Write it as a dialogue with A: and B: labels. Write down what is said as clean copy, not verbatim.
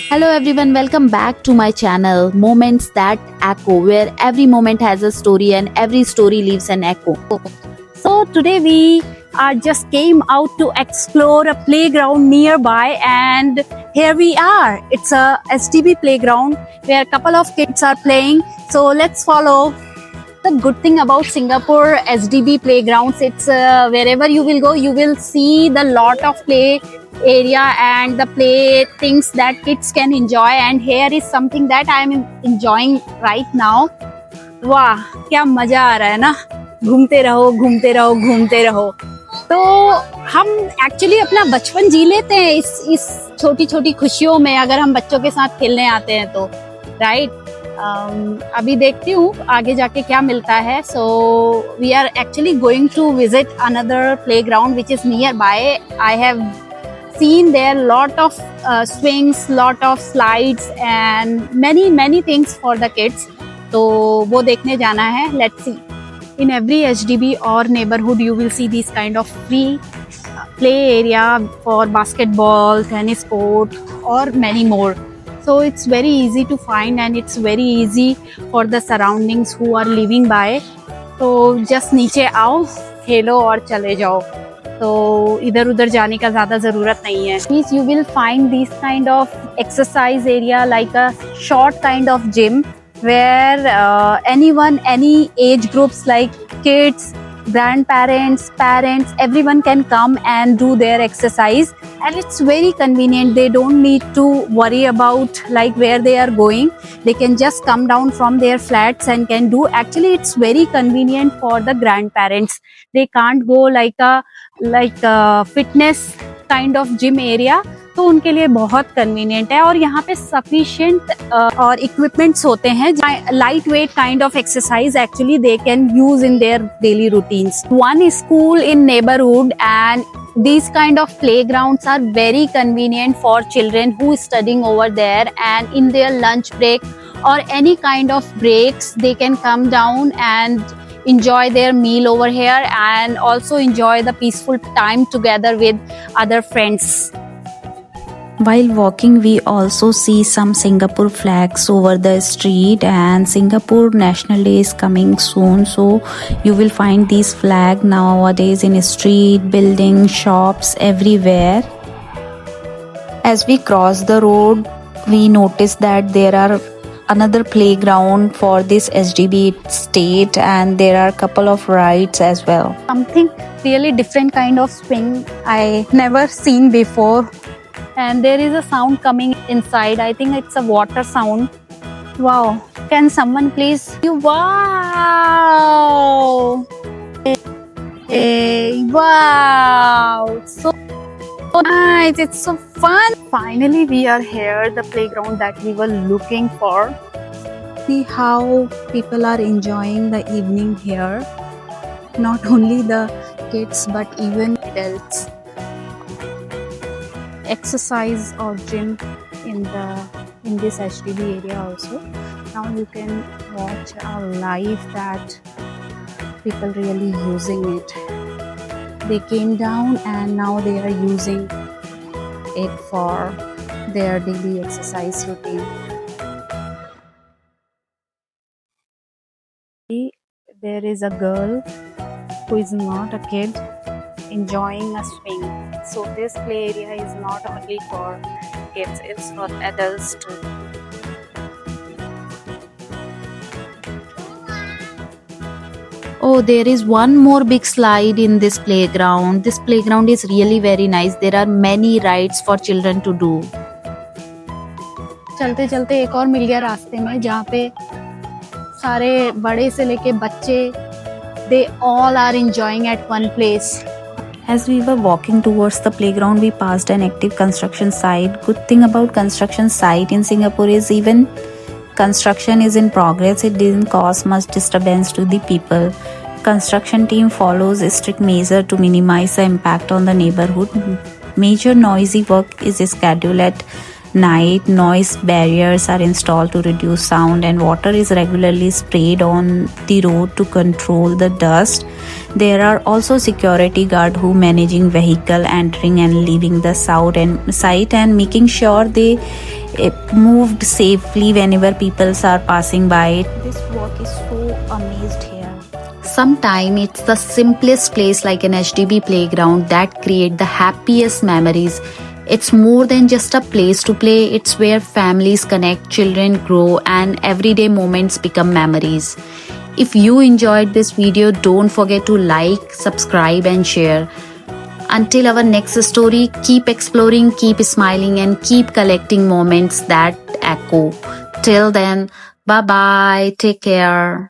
A: Hello everyone, welcome back to my channel Moments That Echo, where every moment has a story and every story leaves an echo.
B: So today we just came out to explore a playground nearby, and here we are. It's a SDB playground where a couple of kids are playing. So let's follow. The good thing about Singapore SDB playgrounds, it's wherever you will go, you will see the lot of play area and the play things that kids can enjoy. And here is something that I am enjoying right now. वाह, क्या मजा आ रहा है ना, घूमते रहो घूमते रहो घूमते रहो। तो हम एक्चुअली अपना बचपन जी लेते हैं इस छोटी छोटी खुशियों में, अगर हम बच्चों के साथ खेलने आते हैं तो, राइट। अभी देखती हूँ आगे जाके क्या मिलता है। So we are actually going to visit another playground which is nearby. I have seen there lot of swings, lot of slides and many things for the kids. तो वो देखने जाना है। Let's see. In every HDB or neighborhood you will see this kind of free play area for basketball, tennis court or many more. So it's very easy to find and it's very easy for the surroundings who are living by. तो just नीचे आओ, खेलो और चले जाओ। तो इधर उधर जाने का ज़्यादा ज़रूरत नहीं है। Means you will find this kind of exercise area like a short kind of gym where anyone, any age groups like kids, grandparents, parents, everyone can come and do their exercise, and it's very convenient. They don't need to worry about like where they are going. They can just come down from their flats and can do. Actually it's very convenient for the grandparents. They can't go like a fitness kind of gym area, तो उनके लिए बहुत convenient है। और यहाँ पे sufficient और equipments होते हैं, light weight kind of exercise actually they can use in their daily routines. One school in neighbourhood and these kind of playgrounds are very convenient for children who is studying over there, and in their lunch break or any kind of breaks they can come down and enjoy their meal over here and also enjoy the peaceful time together with other friends.
A: While walking, we also see some Singapore flags over the street, and Singapore National Day is coming soon, so you will find these flags nowadays in street, buildings, shops, everywhere. As we cross the road, we notice that there are another playground for this SDB state, and there are a couple of rides as well.
B: Something really different kind of swing I never seen before. And there is a sound coming inside. I think it's a water sound. Wow. Can someone please? Wow. Hey, wow. So nice. It's so fun. Finally, we are here, the playground that we were looking for. See how people are enjoying the evening here. Not only the kids, but even adults. Exercise or gym in this HDB area also. Now you can watch live that people really using it. They came down and now they are using it for their daily exercise routine. There is a girl who is not a kid enjoying a swing. So this play area is not only for kids, it's for adults too.
A: Oh, there is one more big slide in this playground. This playground is really very nice. There are many rides for children to do.
B: चलते चलते एक और मिल गया रास्ते में, जहाँ पे सारे बड़े से लेके बच्चे, they all are enjoying at one place.
A: As we were walking towards the playground, we passed an active construction site. Good thing about construction site in Singapore is even construction is in progress, it didn't cause much disturbance to the people. Construction team follows a strict measure to minimize the impact on the neighborhood. Major noisy work is scheduled at night. Noise barriers are installed to reduce sound, and water is regularly sprayed on the road to control the dust. There are also security guard who managing vehicle entering and leaving the site and making sure they moved safely whenever people are passing by. This walk is so amazed here. Sometimes it's the simplest place like an HDB playground that create the happiest memories. It's more than just a place to play, it's where families connect, children grow, and everyday moments become memories. If you enjoyed this video, don't forget to like, subscribe, and share. Until our next story, keep exploring, keep smiling, and keep collecting moments that echo. Till then, bye bye, take care.